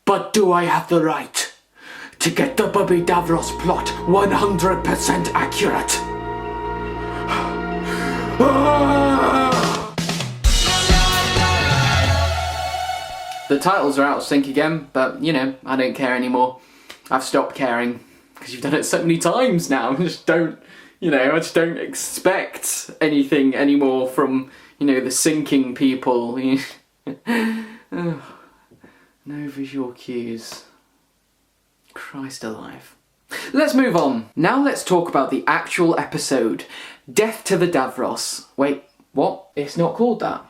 But do I have the right to get the Bubby Davros plot 100% accurate? The titles are out of sync again, but you know, I don't care anymore. I've stopped caring because you've done it so many times now. I just don't expect anything anymore from, you know, the syncing people. No visual cues. Christ alive. Let's move on. Now let's talk about the actual episode. Death to the Davros. Wait, what? It's not called that.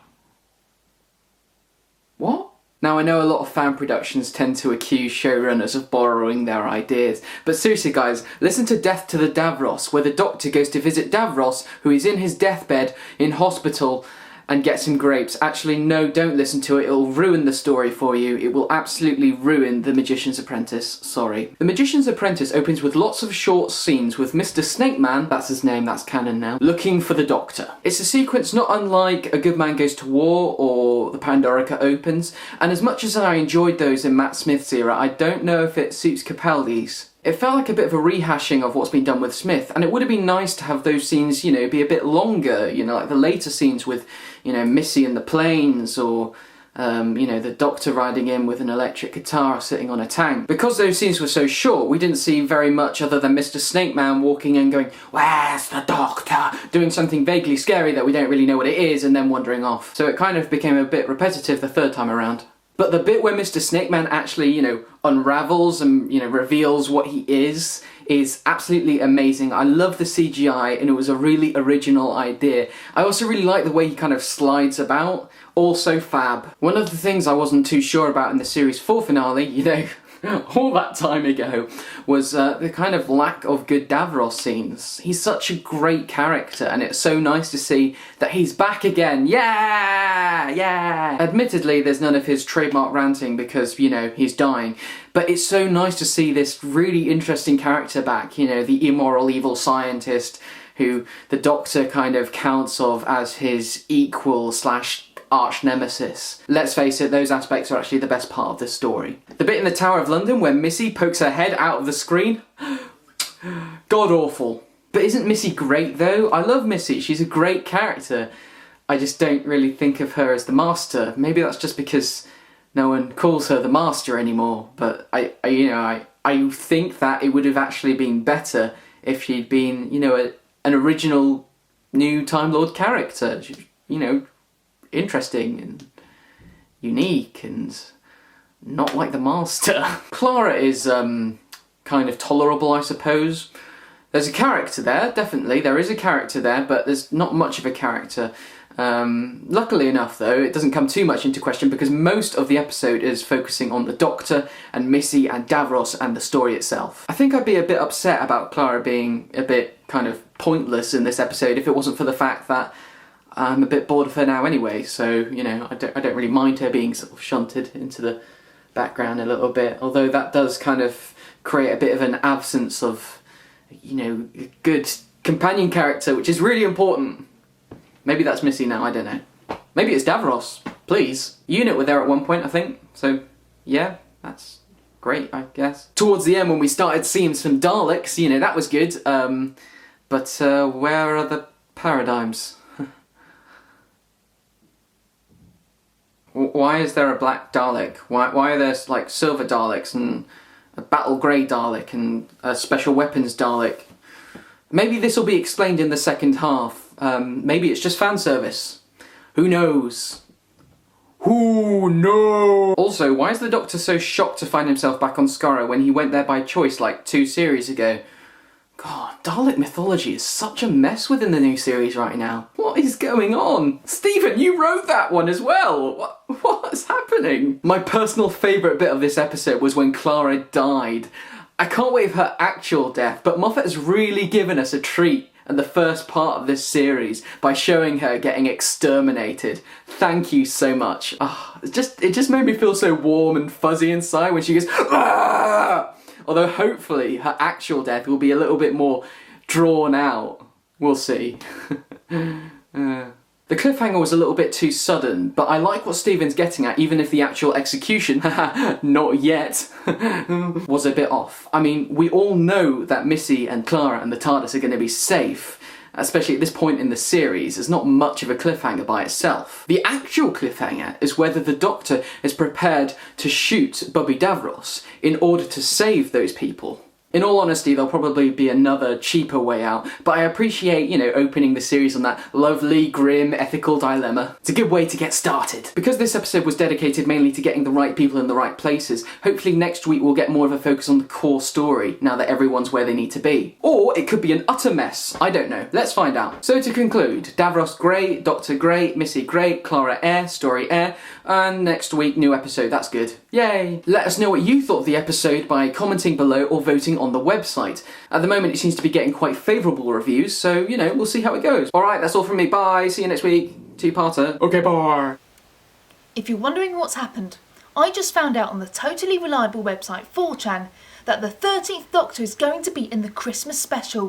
What? Now I know a lot of fan productions tend to accuse showrunners of borrowing their ideas, but seriously guys, listen to Death to the Davros, where the doctor goes to visit Davros, who is in his deathbed in hospital, and gets him grapes. Actually, no, don't listen to it. It'll ruin the story for you. It will absolutely ruin The Magician's Apprentice. Sorry. The Magician's Apprentice opens with lots of short scenes with Mr. Snakeman, that's his name, that's canon now, looking for the Doctor. It's a sequence not unlike A Good Man Goes to War or The Pandorica Opens, and as much as I enjoyed those in Matt Smith's era, I don't know if it suits Capaldi's. It felt like a bit of a rehashing of what's been done with Smith, and it would have been nice to have those scenes, you know, be a bit longer, you know, like the later scenes with, you know, Missy and the planes, or, you know, the Doctor riding in with an electric guitar sitting on a tank. Because those scenes were so short, we didn't see very much other than Mr. Snakeman walking in going, "Where's the Doctor?" doing something vaguely scary that we don't really know what it is, and then wandering off. So it kind of became a bit repetitive the third time around. But the bit where Mr. Snakeman actually, you know, unravels and, you know, reveals what he is absolutely amazing. I love the CGI, and it was a really original idea. I also really like the way he kind of slides about. Also fab. One of the things I wasn't too sure about in the series 4 finale, you know, all that time ago, was the kind of lack of good Davros scenes. He's such a great character, and it's so nice to see that he's back again. Yeah! Yeah! Admittedly, there's none of his trademark ranting because, you know, he's dying. But it's so nice to see this really interesting character back, you know, the immoral evil scientist who the Doctor kind of counts of as his equal slash arch nemesis. Let's face it, those aspects are actually the best part of this story. The bit in the Tower of London where Missy pokes her head out of the screen, god awful. But isn't Missy great though? I love Missy, she's a great character. I just don't really think of her as the Master. Maybe that's just because no one calls her the Master anymore, but I think that it would have actually been better if she'd been, you know, an original new Time Lord character, you know, interesting and unique and not like the Master. Clara is kind of tolerable, I suppose. There's a character there, definitely. There is a character there, but there's not much of a character. Luckily enough, though, it doesn't come too much into question because most of the episode is focusing on the Doctor and Missy and Davros and the story itself. I think I'd be a bit upset about Clara being a bit kind of pointless in this episode if it wasn't for the fact that I'm a bit bored of her now anyway, so, you know, I don't really mind her being sort of shunted into the background a little bit, although that does kind of create a bit of an absence of, you know, a good companion character, which is really important. Maybe that's Missy now, I don't know. Maybe it's Davros, please. Unit were there at one point, I think, so yeah, that's great, I guess. Towards the end when we started seeing some Daleks, you know, that was good, but where are the paradigms? Why is there a black Dalek? Why are there like silver Daleks and a battle grey Dalek and a special weapons Dalek? Maybe this will be explained in the second half. Maybe it's just fan service. Who knows? Who knows? Also, why is the Doctor so shocked to find himself back on Skaro when he went there by choice like 2 series ago? God, Dalek mythology is such a mess within the new series right now. What is going on? Stephen, you wrote that one as well! What's happening? My personal favourite bit of this episode was when Clara died. I can't wait for her actual death, but Moffat has really given us a treat in the first part of this series by showing her getting exterminated. Thank you so much. It just made me feel so warm and fuzzy inside when she goes, "Ah!" Although hopefully her actual death will be a little bit more drawn out. We'll see. The cliffhanger was a little bit too sudden, but I like what Steven's getting at, even if the actual execution, not yet, was a bit off. I mean, we all know that Missy and Clara and the TARDIS are going to be safe, especially at this point in the series. It's not much of a cliffhanger by itself. The actual cliffhanger is whether the Doctor is prepared to shoot Bubby Davros in order to save those people. In all honesty, there'll probably be another cheaper way out, but I appreciate, opening the series on that lovely, grim, ethical dilemma. It's a good way to get started. Because this episode was dedicated mainly to getting the right people in the right places, hopefully next week we'll get more of a focus on the core story, now that everyone's where they need to be. Or it could be an utter mess, I don't know. Let's find out. So to conclude, Davros great, Doctor great, Missy great, Clara air, story air, and next week new episode, that's good. Yay! Let us know what you thought of the episode by commenting below or voting on the website. At the moment it seems to be getting quite favourable reviews, so we'll see how it goes. Alright, that's all from me, bye, see you next week. Two-parter. Okay, bye. If you're wondering what's happened, I just found out on the totally reliable website 4chan that the 13th Doctor is going to be in the Christmas special.